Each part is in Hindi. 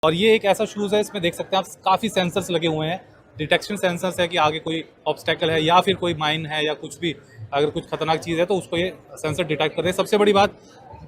और ये एक ऐसा शूज़ है, इसमें देख सकते हैं आप काफ़ी सेंसर्स लगे हुए हैं, डिटेक्शन सेंसर्स है कि आगे कोई ऑब्स्टेकल है या फिर कोई माइन है या कुछ भी, अगर कुछ खतरनाक चीज़ है तो उसको ये सेंसर डिटेक्ट कर रहे हैं। सबसे बड़ी बात,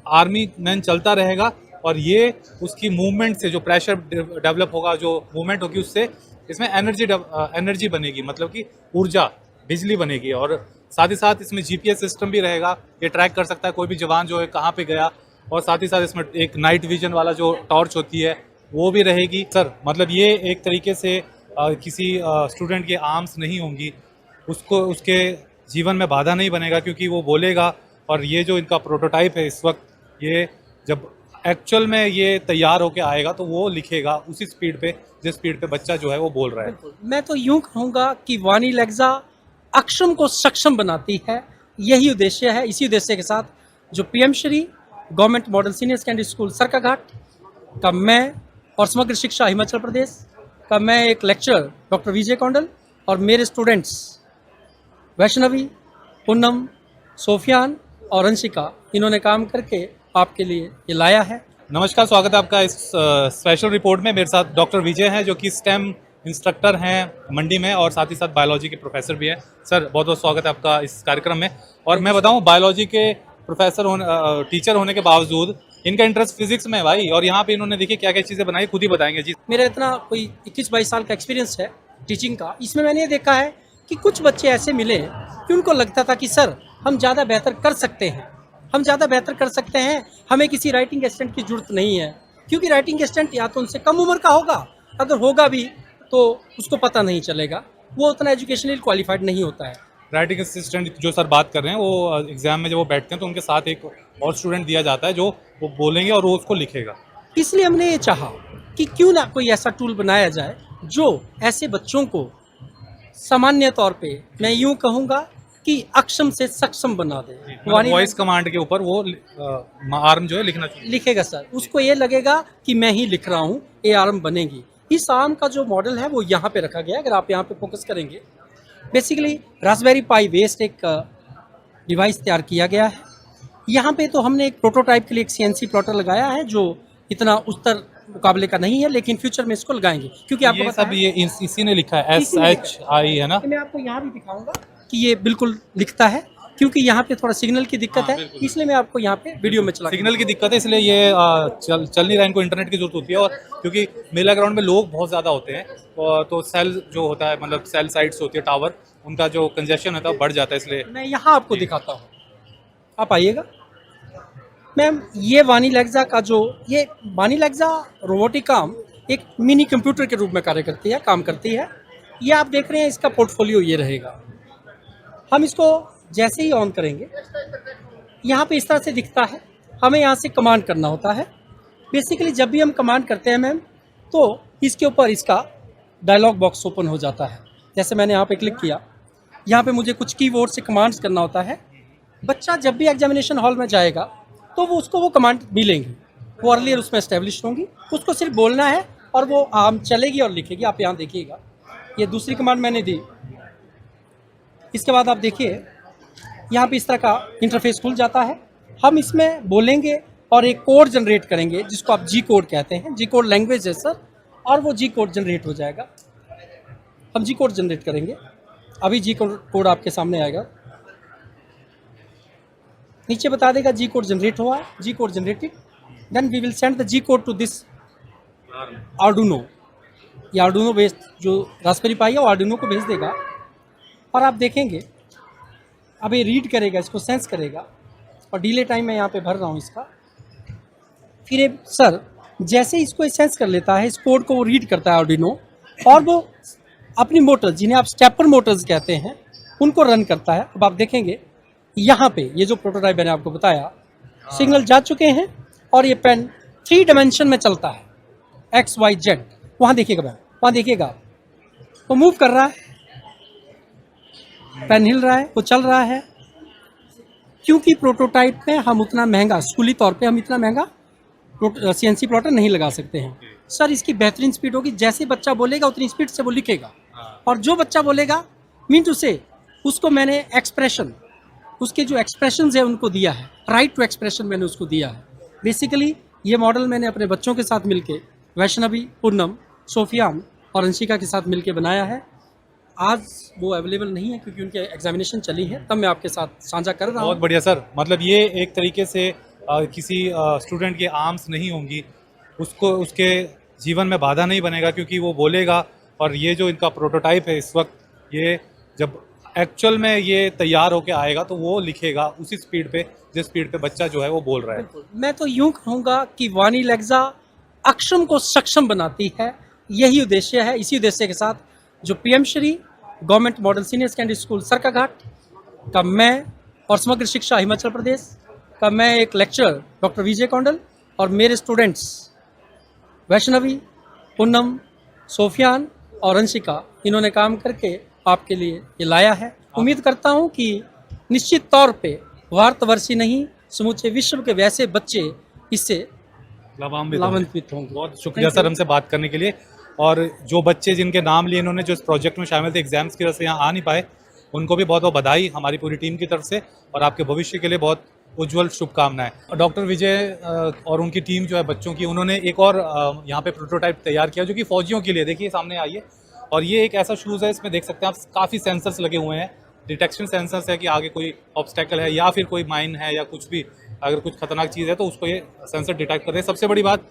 आर्मी मैन चलता रहेगा और ये उसकी मूवमेंट से जो प्रेशर डेवलप होगा, जो मूवमेंट होगी, उससे इसमें एनर्जी बनेगी, मतलब कि ऊर्जा, बिजली बनेगी। और साथ ही साथ इसमें जीपीएस सिस्टम भी रहेगा, ये ट्रैक कर सकता है कोई भी जवान जो है कहाँ पे गया। और साथ ही साथ इसमें एक नाइट विजन वाला जो टॉर्च होती है वो भी रहेगी। सर मतलब ये एक तरीके से किसी स्टूडेंट की आर्म्स नहीं होंगी, उसको उसके जीवन में बाधा नहीं बनेगा, क्योंकि वो बोलेगा। और ये जो इनका प्रोटोटाइप है इस वक्त, ये जब एक्चुअल में ये तैयार होके आएगा तो वो लिखेगा उसी स्पीड पे जिस स्पीड पे बच्चा जो है वो बोल रहा है। मैं तो यूं कहूँगा कि वाणी लेग्जा अक्षम को सक्षम बनाती है, यही उद्देश्य है। इसी उद्देश्य के साथ जो PM Shri government model senior secondary school Sarkaghat का मैं और समग्र शिक्षा हिमाचल प्रदेश का मैं एक लेक्चरर डॉक्टर विजय कौंडल और मेरे स्टूडेंट्स वैष्णवी, पूनम, सोफियान और अंशिका, इन्होंने काम करके आपके लिए ये लाया है। नमस्कार, स्वागत है आपका इस स्पेशल रिपोर्ट में। मेरे साथ डॉक्टर विजय हैं जो कि स्टेम इंस्ट्रक्टर हैं मंडी में, और साथ ही साथ बायोलॉजी के प्रोफेसर भी हैं। सर बहुत बहुत स्वागत है आपका इस कार्यक्रम में। और मैं बताऊं, बायोलॉजी के प्रोफेसर टीचर होने के बावजूद इनका इंटरेस्ट फिजिक्स में है भाई। और यहाँ पे इन्होंने देखिए क्या क्या चीज़ें बनाई, खुद ही बताएंगे जी। मेरा इतना कोई 21-22 साल का एक्सपीरियंस है टीचिंग का। इसमें मैंने ये देखा है कि कुछ बच्चे ऐसे मिले कि उनको लगता था कि सर हम ज़्यादा बेहतर कर सकते हैं, हम ज़्यादा बेहतर कर सकते हैं, हमें किसी राइटिंग असिस्टेंट की जरूरत नहीं है। क्योंकि राइटिंग असिस्टेंट या तो उनसे कम उम्र का होगा, अगर होगा भी तो उसको पता नहीं चलेगा, वो उतना एजुकेशनली क्वालिफाइड नहीं होता है। राइटिंग असिस्टेंट जो सर बात कर रहे हैं, वो एग्जाम में जब वो बैठते हैं तो उनके साथ एक और स्टूडेंट दिया जाता है जो वो बोलेंगे और वो उसको लिखेगा। इसलिए हमने ये चाहा कि क्यों ना कोई ऐसा टूल बनाया जाए जो ऐसे बच्चों को सामान्य तौर पे मैं यूं कहूँगा कि अक्षम से सक्षम बना दे। वॉइस कमांड के ऊपर वो आर्म जो है लिखना चाहिए, लिखेगा सर, उसको ये लगेगा कि मैं ही लिख रहा हूँ, ये आर्म बनेगी। इस आर्म का जो मॉडल है वो यहाँ पे रखा गया है। अगर आप यहाँ पे फोकस करेंगे, बेसिकली रास्पबेरी पाई वेस्ट एक डिवाइस तैयार किया गया है। यहाँ पे तो हमने एक प्रोटोटाइप के लिए एक सीएनसी प्लॉटर लगाया है जो इतना उस्तर मुकाबले का नहीं है, लेकिन फ्यूचर में इसको लगाएंगे। क्योंकि आपको ये सब ये इसी ने लिखा है, SHI है ना। मैं आपको यहाँ भी दिखाऊंगा कि ये बिल्कुल लिखता है, क्योंकि यहाँ पे थोड़ा सिग्नल की दिक्कत है, इसलिए मैं आपको यहाँ पे वीडियो में चला। सिग्नल की दिक्कत है इसलिए ये चल नहीं रहा, इनको इंटरनेट की जरूरत होती है। और क्योंकि मेला ग्राउंड में लोग बहुत ज़्यादा होते हैं तो सेल जो होता है, मतलब सेल साइट्स होती है, टावर, उनका जो कंजेशन होता है बढ़ जाता है, इसलिए मैं यहाँ आपको दिखाता हूँ, आप आइएगा। मैम ये वाणी लेग्जा का ये वाणी लेग्जा रोबोटिक आर्म एक मिनी कंप्यूटर के रूप में कार्य करती है, काम करती है। ये आप देख रहे हैं, इसका पोर्टफोलियो ये रहेगा। हम इसको जैसे ही ऑन करेंगे, यहाँ पे इस तरह से दिखता है। हमें यहाँ से कमांड करना होता है। बेसिकली जब भी हम कमांड करते हैं मैम, तो इसके ऊपर इसका डायलॉग बॉक्स ओपन हो जाता है। जैसे मैंने यहाँ पे क्लिक किया, यहाँ पे मुझे कुछ कीवर्ड से कमांड्स करना होता है। बच्चा जब भी एग्जामिनेशन हॉल में जाएगा तो वो कमांड मिलेंगी, वो अर्लियर उसमें एस्टेब्लिश होंगी, उसको सिर्फ बोलना है और वो आम चलेगी और लिखेगी। आप यहाँ देखिएगा, ये दूसरी कमांड मैंने दी। इसके बाद आप देखिए यहाँ पे इस तरह का इंटरफेस खुल जाता है। हम इसमें बोलेंगे और एक कोड जनरेट करेंगे जिसको आप जी कोड कहते हैं। जी कोड लैंग्वेज है सर, और वो जी कोड जनरेट हो जाएगा। हम जी कोड जनरेट करेंगे, अभी जी कोड आपके सामने आएगा, नीचे बता देगा जी कोड जनरेट हुआ है, G code generated. Then we will send the G code to this Arduino. ये आर्डुनो बेस्ड जो रास्पबेरी पाई है वो आर्डुनो को भेज देगा, और आप देखेंगे अब ये रीड करेगा, इसको सेंस करेगा। और डिले टाइम मैं यहाँ पे भर रहा हूँ इसका। फिर ये सर जैसे इसको सेंस कर लेता है, इस कोड को वो रीड करता है आर्डुनो, और वो अपनी मोटर्स, जिन्हें आप स्टेपर मोटर्स कहते हैं, उनको रन करता है। अब आप देखेंगे यहाँ पे ये जो प्रोटोटाइप मैंने आपको बताया, सिग्नल जा चुके हैं और ये पेन 3 डायमेंशन में चलता है, X, Y, Z। वहाँ देखिएगा मैम, वहाँ देखिएगा वो मूव कर रहा है, पेन हिल रहा है, वो चल रहा है। क्योंकि प्रोटोटाइप में हम उतना महंगा, स्कूली तौर पे हम इतना महंगा CNC प्लॉटर नहीं लगा सकते हैं। सर इसकी बेहतरीन स्पीड होगी, जैसे बच्चा बोलेगा उतनी स्पीड से वो लिखेगा। और जो बच्चा बोलेगा मीन टू से, उसको मैंने एक्सप्रेशन, उसके जो एक्सप्रेशंस है उनको दिया है, राइट टू एक्सप्रेशन मैंने उसको दिया है। बेसिकली ये मॉडल मैंने अपने बच्चों के साथ मिलके वैष्णवी, पूनम, सोफियान और अंशिका के साथ मिलकर बनाया है। आज वो अवेलेबल नहीं है क्योंकि उनके एग्जामिनेशन चली है, तब मैं आपके साथ साझा कर रहा बहुत हूँ। बढ़िया सर, मतलब ये एक तरीके से किसी स्टूडेंट की आर्म्स नहीं होंगी, उसको उसके जीवन में बाधा नहीं बनेगा क्योंकि वो बोलेगा। और ये जो इनका प्रोटोटाइप है इस वक्त, ये जब एक्चुअल में ये तैयार होके आएगा तो वो लिखेगा उसी स्पीड पे जिस स्पीड पे बच्चा जो है वो बोल रहा है। मैं तो यूं कहूँगा कि वाणी लेग्जा अक्षम को सक्षम बनाती है, यही उद्देश्य है। इसी उद्देश्य के साथ जो PM Shri government model senior secondary school Sarkaghat का मैं और समग्र शिक्षा हिमाचल प्रदेश का मैं एक लेक्चरर डॉक्टर विजय कौंडल और मेरे स्टूडेंट्स वैष्णवी, पूनम, सोफियान और अंशिका, इन्होंने काम करके आपके लिए ये लाया है। उम्मीद करता हूँ कि निश्चित तौर पे भारतवर्षी नहीं, समूचे विश्व के वैसे बच्चे इससे लाभान्वित होंगे। बहुत शुक्रिया सर हमसे बात करने के लिए। और जो बच्चे जिनके नाम लिए इन्होंने जो इस प्रोजेक्ट में शामिल थे, एग्जाम्स की वजह से यहाँ आ नहीं पाए, उनको भी बहुत बहुत बधाई हमारी पूरी टीम की तरफ से, और आपके भविष्य के लिए बहुत उज्जवल शुभकामनाएं। डॉक्टर विजय और उनकी टीम जो है बच्चों की, उन्होंने एक और यहाँ पे प्रोटोटाइप तैयार किया जो कि फौजियों के लिए, देखिए सामने आइए। और ये एक ऐसा शूज़ है, इसमें देख सकते हैं आप काफ़ी सेंसर्स लगे हुए हैं, डिटेक्शन सेंसर्स है कि आगे कोई ऑब्स्टेकल है या फिर कोई माइन है या कुछ भी, अगर कुछ खतरनाक चीज़ है तो उसको ये सेंसर डिटेक्ट कर रहे हैं। सबसे बड़ी बात,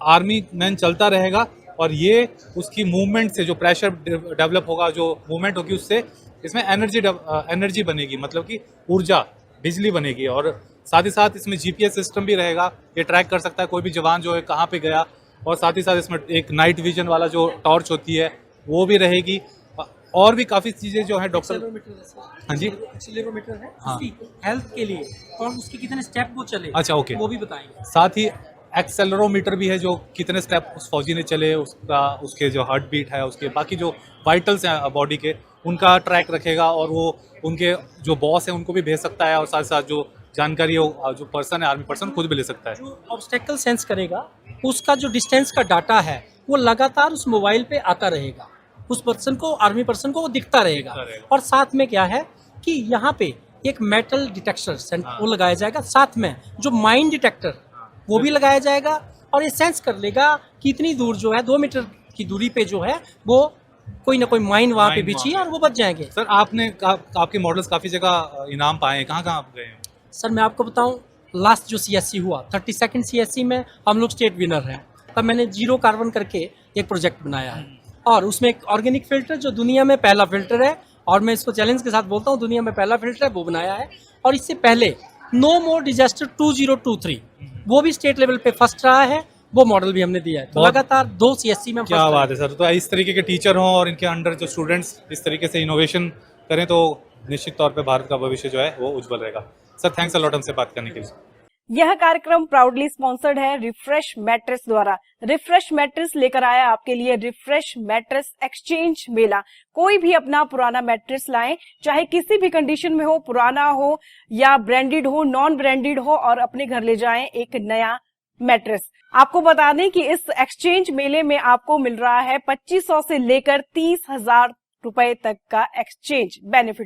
आर्मी मैन चलता रहेगा और ये उसकी मूवमेंट से जो प्रेशर डेवलप होगा, जो मूवमेंट होगी, उससे इसमें एनर्जी बनेगी, मतलब कि ऊर्जा, बिजली बनेगी। और साथ ही साथ इसमें जीपीएस सिस्टम भी रहेगा, ये ट्रैक कर सकता है कोई भी जवान जो है कहाँ पे गया। और साथ ही साथ इसमें एक नाइट विजन वाला जो टॉर्च होती है वो भी रहेगी, और भी काफ़ी चीज़ें जो है डॉक्टर। हाँ जी, एक्सीलरोमीटर है, हाँ। उसकी हेल्थ के लिए और उसके कितने स्टेप वो चले, अच्छा, ओके, वो भी बताएंगे। साथ ही एक्सेलरोमीटर भी है, जो कितने स्टेप उस फौजी ने चले, उसका, उसके जो हार्ट बीट है, उसके बाकी जो वाइटल्स हैं बॉडी के, उनका ट्रैक रखेगा। और वो उनके जो बॉस है उनको भी भेज सकता है, और साथ साथ जो जानकारी हो, जो पर्सन है, आर्मी पर्सन, खुद भी ले सकता है। जो ऑब्स्टेकल सेंस करेगा, उसका जो डिस्टेंस का डाटा है वो लगातार उस मोबाइल पे आता रहेगा, उस पर्सन को, आर्मी पर्सन को वो दिखता रहेगा। और साथ में क्या है कि यहाँ पे एक मेटल डिटेक्टर वो लगाया जाएगा, साथ में जो माइन डिटेक्टर वो भी लगाया जाएगा, और ये सेंस कर लेगा कि इतनी दूर जो है 2 मीटर की दूरी पे जो है वो कोई ना कोई माइन वहाँ पे बिछी है और वो बच जाएंगे। सर आपने आपके मॉडल्स काफ़ी जगह इनाम पाए हैं, कहाँ कहाँ आप गए हैं? सर मैं आपको बताऊं, लास्ट जो सीएससी हुआ 32nd सीएससी में हम लोग स्टेट विनर हैं। तब मैंने जीरो कार्बन करके एक प्रोजेक्ट बनाया है, और उसमें एक ऑर्गेनिक फिल्टर जो दुनिया में पहला फिल्टर है, और मैं इसको चैलेंज के साथ बोलता हूँ दुनिया में पहला फिल्टर है, वो बनाया है। और इससे पहले नो मोर डिजास्टर 2023 वो भी स्टेट लेवल पे फर्स्ट रहा है, वो मॉडल भी हमने दिया है। तो लगातार 2 सीएससी में क्या बात है सर। तो इस तरीके के टीचर हों और इनके अंडर जो स्टूडेंट्स इस तरीके से इनोवेशन करें तो निश्चित तौर पे भारत का भविष्य जो है वो उज्जवल रहेगा। सर थैंक्स अ लॉट हमसे बात करने के लिए। यह कार्यक्रम प्राउडली स्पॉन्सर्ड है रिफ्रेश मैट्रेस द्वारा। रिफ्रेश मैट्रेस लेकर आया आपके लिए रिफ्रेश मैट्रेस एक्सचेंज मेला। कोई भी अपना पुराना मैट्रेस लाएं, चाहे किसी भी कंडीशन में हो, पुराना हो या ब्रांडेड हो, नॉन ब्रांडेड हो, और अपने घर ले जाएं एक नया मैट्रेस। आपको बता दें कि इस एक्सचेंज मेले में आपको मिल रहा है 2500 से लेकर 30,000 रुपए तक का एक्सचेंज बेनिफिट।